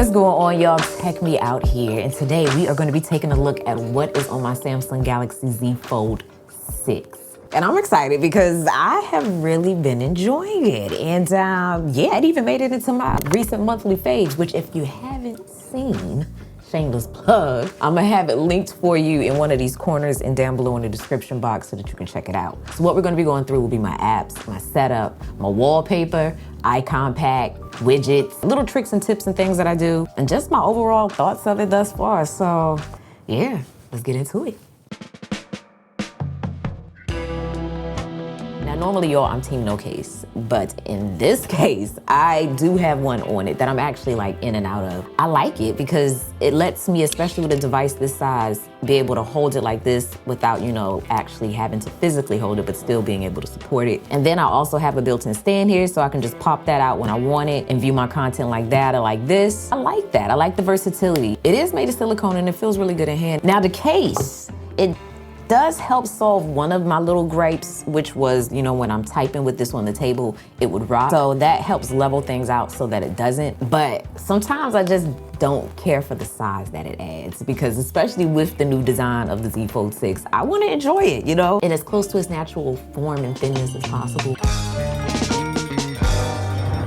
What's going on, y'all? Check me out here. And today we are going to be taking a look at what is on my Samsung Galaxy Z Fold6. And I'm excited because I have really been enjoying it. And yeah, it even made it into my recent monthly faves, which if you haven't seen, shameless plug, I'm gonna have it linked for you in one of these corners and down below in the description box so that you can check it out. So what we're gonna be going through will be my apps, my setup, my wallpaper, icon pack, widgets, little tricks and tips and things that I do, and just my overall thoughts of it thus far. So yeah, let's get into it. Now, normally, y'all, I'm team no case, but in this case, I do have one on it that I'm actually like in and out of. I like it because it lets me, especially with a device this size, be able to hold it like this without, you know, actually having to physically hold it, but still being able to support it. And then I also have a built-in stand here, so I can just pop that out when I want it and view my content like that or like this. I like that. I like the versatility. It is made of silicone and it feels really good in hand. Now, the case, it does help solve one of my little gripes, which was, you know, when I'm typing with this on the table, it would rock. So that helps level things out so that it doesn't. But sometimes I just don't care for the size that it adds, because especially with the new design of the Z Fold6, I want to enjoy it, you know, in as close to its natural form and thinness as possible.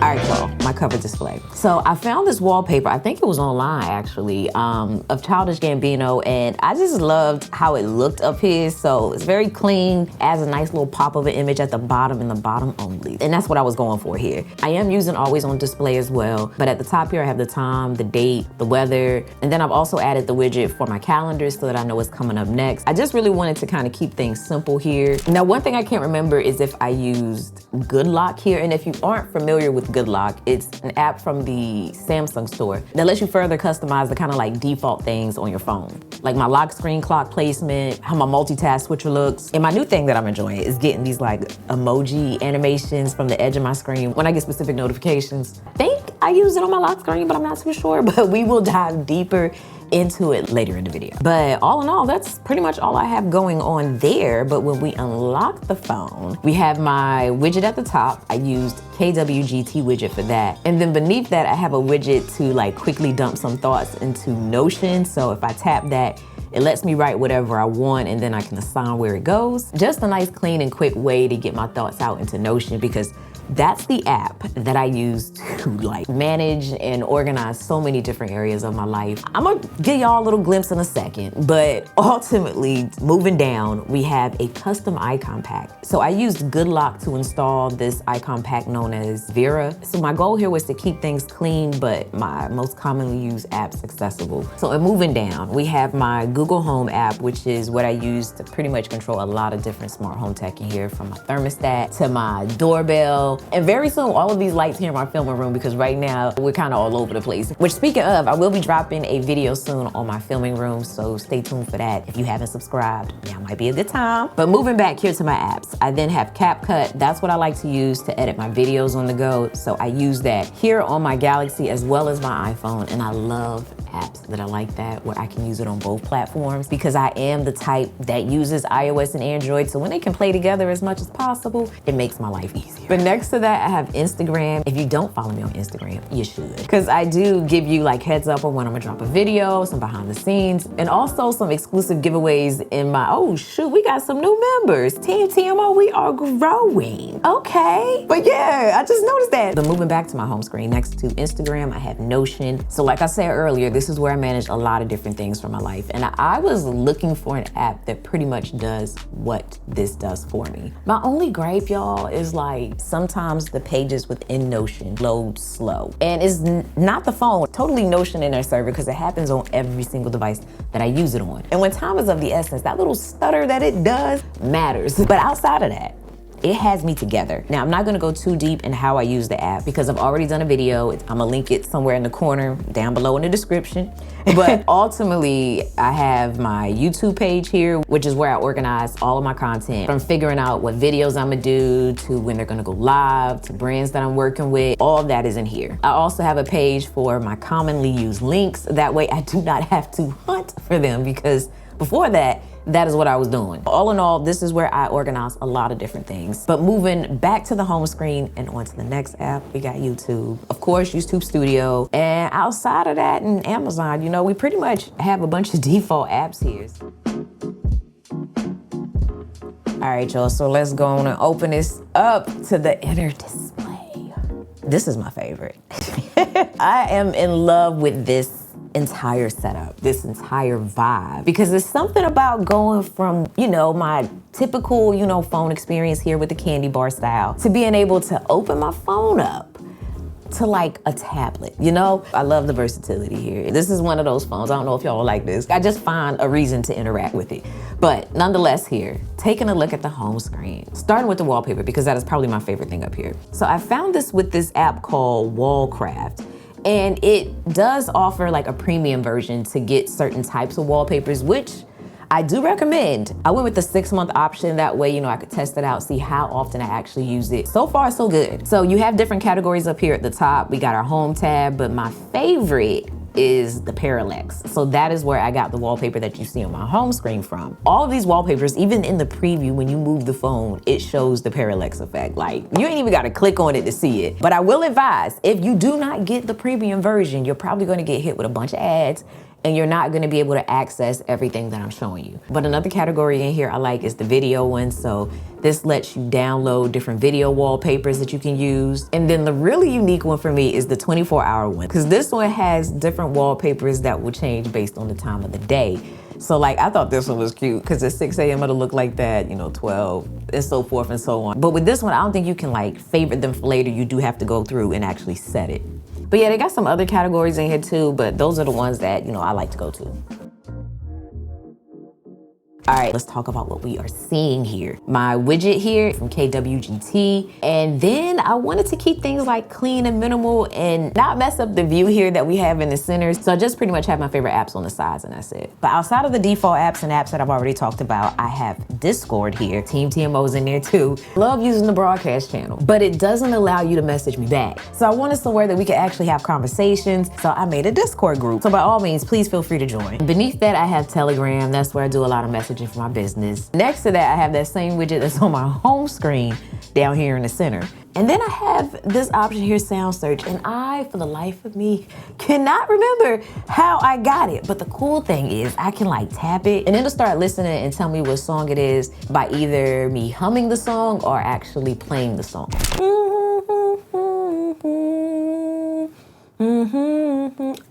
All right, y'all, my cover display. So I found this wallpaper, I think it was online actually, of Childish Gambino, and I just loved how it looked up here. So it's very clean, adds a nice little pop of an image at the bottom and the bottom only. And that's what I was going for here. I am using always on display as well, but at the top here I have the time, the date, the weather, and then I've also added the widget for my calendar so that I know what's coming up next. I just really wanted to kind of keep things simple here. Now, one thing I can't remember is if I used Good Lock here, and if you aren't familiar with Good Lock, it's an app from the Samsung store that lets you further customize the kind of like default things on your phone. Like my lock screen clock placement, how my multitask switcher looks. And my new thing that I'm enjoying is getting these like emoji animations from the edge of my screen when I get specific notifications. I think I use it on my lock screen, but I'm not too sure, but we will dive deeper into it later in the video. But all in all, that's pretty much all I have going on there. But when we unlock the phone, we have my widget at the top. I used KWGT widget for that. And then beneath that, I have a widget to like quickly dump some thoughts into Notion. So if I tap that, it lets me write whatever I want and then I can assign where it goes. Just a nice, clean and quick way to get my thoughts out into Notion, because that's the app that I use to like manage and organize so many different areas of my life. I'm gonna give y'all a little glimpse in a second, but ultimately, moving down, we have a custom icon pack. So I used Good Lock to install this icon pack known as Vera. So my goal here was to keep things clean, but my most commonly used apps accessible. So in moving down, we have my Google Home app, which is what I use to pretty much control a lot of different smart home tech in here, from my thermostat to my doorbell. And very soon, all of these lights here in my filming room, because right now we're kind of all over the place. Which, speaking of, I will be dropping a video soon on my filming room, so stay tuned for that. If you haven't subscribed, now might be a good time. But moving back here to my apps, I then have CapCut. That's what I like to use to edit my videos on the go. So I use that here on my Galaxy as well as my iPhone, and I love apps that are like that, where I can use it on both platforms, because I am the type that uses iOS and Android, so when they can play together as much as possible, it makes my life easier. But next to that, I have Instagram. If you don't follow me on Instagram, you should, because I do give you like heads up on when I'm gonna drop a video, some behind the scenes, and also some exclusive giveaways in my, oh shoot, we got some new members. Team TMO, we are growing. Okay, but yeah, I just noticed that. But moving back to my home screen, next to Instagram, I have Notion. So like I said earlier, this is where I manage a lot of different things for my life. And I was looking for an app that pretty much does what this does for me. My only gripe, y'all, is like sometimes the pages within Notion load slow. And it's not the phone, totally Notion in their server, because it happens on every single device that I use it on. And when time is of the essence, that little stutter that it does matters. But outside of that, it has me together. Now, I'm not gonna go too deep in how I use the app because I've already done a video. I'm gonna link it somewhere in the corner down below in the description. But ultimately, I have my YouTube page here, which is where I organize all of my content, from figuring out what videos I'm gonna do to when they're gonna go live to brands that I'm working with. All of that is in here. I also have a page for my commonly used links. That way I do not have to hunt for them, because before that, that is what I was doing. All in all, this is where I organize a lot of different things. But moving back to the home screen and onto the next app, we got YouTube. Of course, YouTube Studio. And outside of that and Amazon, you know, we pretty much have a bunch of default apps here. All right, y'all, so let's go on and open this up to the inner display. This is my favorite. I am in love with this entire setup, this entire vibe, because there's something about going from, you know, my typical, you know, phone experience here with the candy bar style to being able to open my phone up to like a tablet, you know? I love the versatility here. This is one of those phones, I don't know if y'all like this. I just find a reason to interact with it. But nonetheless here, taking a look at the home screen, starting with the wallpaper, because that is probably my favorite thing up here. So I found this with this app called Wallcraft. And it does offer like a premium version to get certain types of wallpapers, which I do recommend. I went with the 6-month option. That way, you know, I could test it out, see how often I actually use it. So far, so good. So you have different categories up here at the top. We got our home tab, but my favorite is the parallax. So that is where I got the wallpaper that you see on my home screen from. All of these wallpapers, even in the preview, when you move the phone, it shows the parallax effect. Like, you ain't even gotta click on it to see it. But I will advise, if you do not get the premium version, you're probably gonna get hit with a bunch of ads and you're not gonna be able to access everything that I'm showing you. But another category in here I like is the video one. So this lets you download different video wallpapers that you can use. And then the really unique one for me is the 24-hour one, because this one has different wallpapers that will change based on the time of the day. So like, I thought this one was cute because at 6 a.m. it'll look like that, you know, 12 and so forth and so on. But with this one, I don't think you can like favorite them for later. You do have to go through and actually set it. But yeah, they got some other categories in here too, but those are the ones that, you know, I like to go to. All right, let's talk about what we are seeing here. My widget here from KWGT. And then I wanted to keep things like clean and minimal and not mess up the view here that we have in the center. So I just pretty much have my favorite apps on the sides and that's it. But outside of the default apps and apps that I've already talked about, I have Discord here. Team TMO's in there too. Love using the broadcast channel, but it doesn't allow you to message me back. So I wanted somewhere that we could actually have conversations. So I made a Discord group. So by all means, please feel free to join. Beneath that, I have Telegram. That's where I do a lot of messaging for my business. Next to that, I have that same widget that's on my home screen down here in the center. And then I have this option here, sound search, and I, for the life of me, cannot remember how I got it. But the cool thing is I can like tap it and it'll start listening and tell me what song it is by either me humming the song or actually playing the song.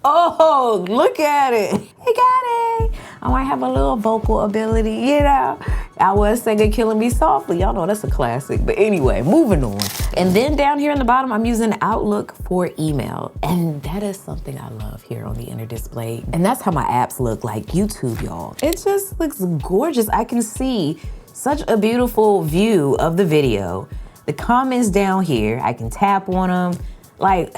Oh, look at it. He got it. I might have a little vocal ability, you know. I was singing Killing Me Softly. Y'all know that's a classic. But anyway, moving on. And then down here in the bottom, I'm using Outlook for email. And that is something I love here on the inner display. And that's how my apps look, like YouTube, y'all. It just looks gorgeous. I can see such a beautiful view of the video. The comments down here, I can tap on them. Like,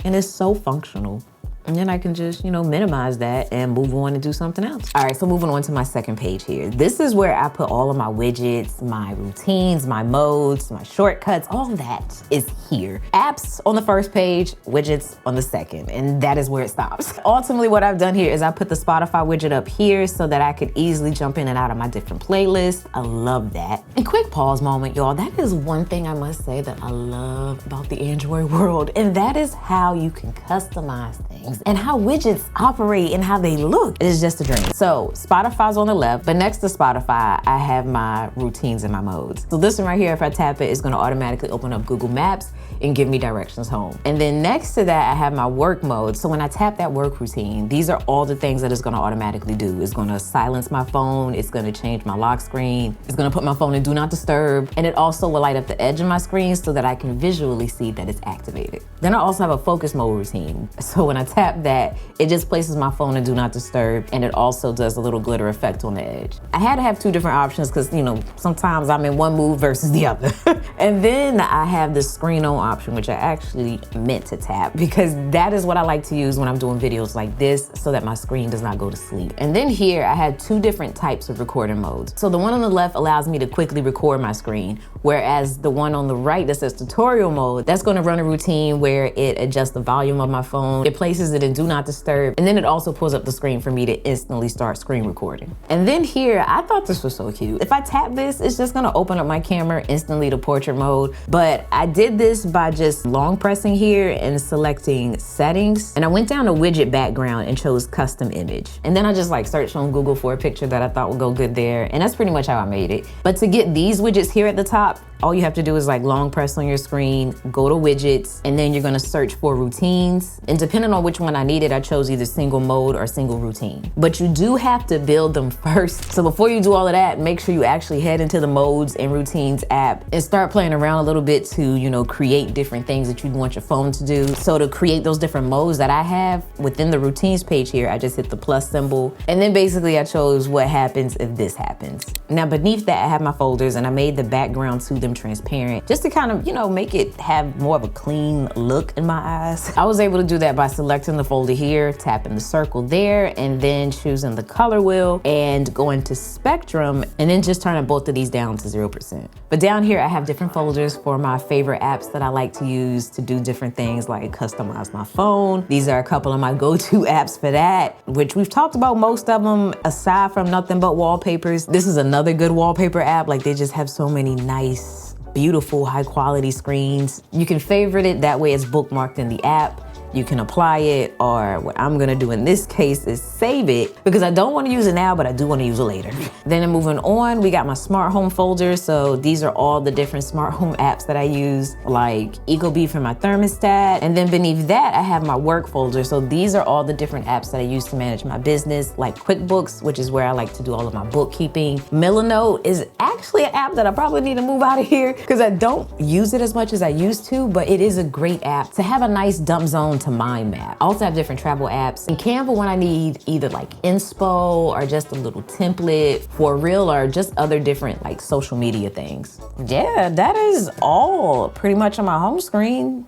and it's so functional. And then I can just, you know, minimize that and move on and do something else. All right, so moving on to my second page here. This is where I put all of my widgets, my routines, my modes, my shortcuts, all that is here. Apps on the first page, widgets on the second, and that is where it stops. Ultimately, what I've done here is I put the Spotify widget up here so that I could easily jump in and out of my different playlists. I love that. And quick pause moment, y'all. That is one thing I must say that I love about the Android world, and that is how you can customize things and how widgets operate and how they look. It is just a dream. So Spotify's on the left, but next to Spotify, I have my routines and my modes. So this one right here, if I tap it, it's gonna automatically open up Google Maps and give me directions home. And then next to that, I have my work mode. So when I tap that work routine, these are all the things that it's gonna automatically do. It's gonna silence my phone, it's gonna change my lock screen, it's gonna put my phone in do not disturb, and it also will light up the edge of my screen so that I can visually see that it's activated. Then I also have a focus mode routine. So when I tap that, it just places my phone in do not disturb, and it also does a little glitter effect on the edge. I had to have two different options because, you know, sometimes I'm in one mood versus the other. And then I have the screen on option, which I actually meant to tap because that is what I like to use when I'm doing videos like this so that my screen does not go to sleep. And then here I had two different types of recording modes. So the one on the left allows me to quickly record my screen, whereas the one on the right that says tutorial mode, that's going to run a routine where it adjusts the volume of my phone. It places places it in Do Not Disturb, and then it also pulls up the screen for me to instantly start screen recording. And then here, I thought this was so cute. If I tap this, it's just gonna open up my camera instantly to portrait mode, but I did this by just long pressing here and selecting settings, and I went down to widget background and chose custom image. And then I just like searched on Google for a picture that I thought would go good there, and that's pretty much how I made it. But to get these widgets here at the top, all you have to do is like long press on your screen, go to widgets, and then you're gonna search for routines. And depending on which one I needed, I chose either single mode or single routine. But you do have to build them first. So before you do all of that, make sure you actually head into the modes and routines app and start playing around a little bit to, you know, create different things that you'd want your phone to do. So to create those different modes that I have within the routines page here, I just hit the plus symbol. And then basically I chose what happens if this happens. Now beneath that, I have my folders and I made the background to them transparent just to kind of, you know, make it have more of a clean look in my eyes. I was able to do that by selecting the folder here, tapping the circle there, and then choosing the color wheel and going to spectrum, and then just turning both of these down to 0%. But down here, I have different folders for my favorite apps that I like to use to do different things like customize my phone. These are a couple of my go-to apps for that, which we've talked about most of them aside from Nothing But Wallpapers. This is another good wallpaper app. Like they just have so many nice, beautiful, high quality screens. You can favorite it, that way it's bookmarked in the app. You can apply it, or what I'm gonna do in this case is save it because I don't wanna use it now, but I do wanna use it later. Then moving on, we got my smart home folder. So these are all the different smart home apps that I use, like Ecobee for my thermostat. And then beneath that, I have my work folder. So these are all the different apps that I use to manage my business, like QuickBooks, which is where I like to do all of my bookkeeping. Milanote is actually an app that I probably need to move out of here because I don't use it as much as I used to, but it is a great app to have a nice dump zone to mind map. I also have different travel apps, and Canva when I need either like inspo or just a little template for real, or just other different like social media things. Yeah, that is all pretty much on my home screen.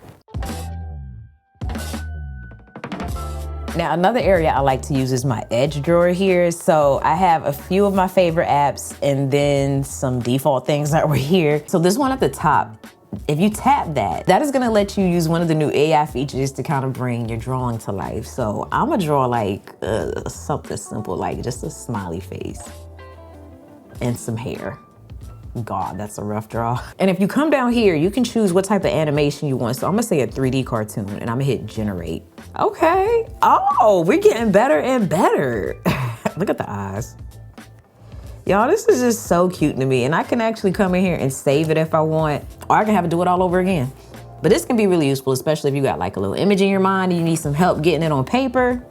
Now, another area I like to use is my Edge drawer here. So I have a few of my favorite apps and then some default things that were here. So this one at the top, if you tap that, that is gonna let you use one of the new AI features to kind of bring your drawing to life. So I'm gonna draw like something simple, like just a smiley face and some hair. God, that's a rough draw. And if you come down here, you can choose what type of animation you want. So I'm gonna say a 3D cartoon and I'm gonna hit generate. Okay, oh, we're getting better and better. Look at the eyes. Y'all, this is just so cute to me, and I can actually come in here and save it if I want, or I can have it do it all over again. But this can be really useful, especially if you got like a little image in your mind and you need some help getting it on paper.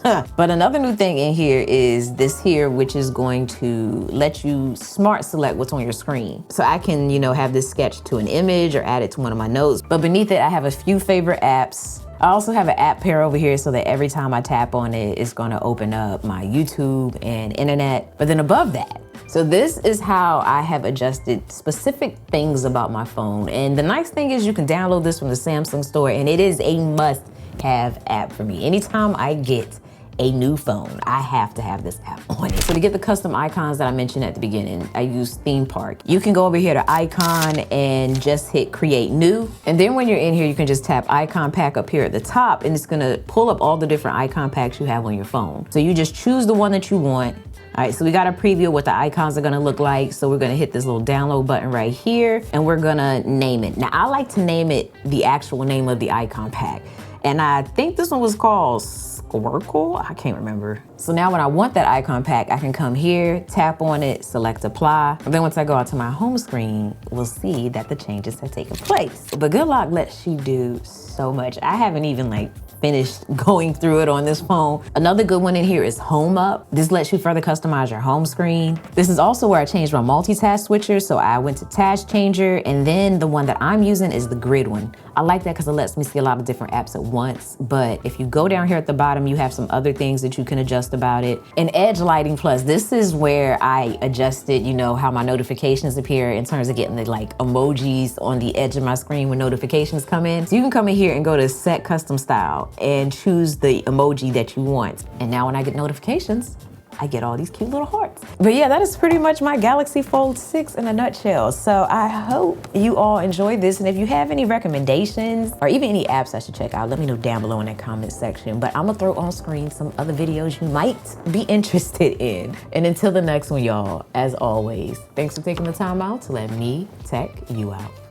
But another new thing in here is this here, which is going to let you smart select what's on your screen. So I can, you know, have this sketched to an image or add it to one of my notes. But beneath it, I have a few favorite apps. I also have an app pair over here so that every time I tap on it, it's gonna open up my YouTube and internet. But then above that, so this is how I have adjusted specific things about my phone. And the nice thing is you can download this from the Samsung store, and it is a must-have app for me. Anytime I get a new phone, I have to have this app on it. So to get the custom icons that I mentioned at the beginning, I use theme park. You can go over here to icon and just hit create new. And then when you're in here, you can just tap icon pack up here at the top, and it's gonna pull up all the different icon packs you have on your phone. So you just choose the one that you want. All right, so we got a preview of what the icons are gonna look like. So we're gonna hit this little download button right here, and we're gonna name it. Now I like to name it the actual name of the icon pack. And I think this one was called Squircle, I can't remember. So now when I want that icon pack, I can come here, tap on it, select apply. And then once I go out to my home screen, we'll see that the changes have taken place. But Good Lock lets you do so much. I haven't even like finished going through it on this phone. Another good one in here is Home Up. This lets you further customize your home screen. This is also where I changed my multitask switcher. So I went to task changer, and then the one that I'm using is the grid one. I like that because it lets me see a lot of different apps at once. But if you go down here at the bottom, you have some other things that you can adjust about it. And Edge Lighting Plus, this is where I adjusted, you know, how my notifications appear in terms of getting the like emojis on the edge of my screen when notifications come in. So you can come in here and go to set custom style and choose the emoji that you want. And now when I get notifications, I get all these cute little hearts. But yeah, that is pretty much my Galaxy Fold 6 in a nutshell. So I hope you all enjoyed this. And if you have any recommendations or even any apps I should check out, let me know down below in that comment section. But I'm gonna throw on screen some other videos you might be interested in. And until the next one, y'all, as always, thanks for taking the time out to let me tech you out.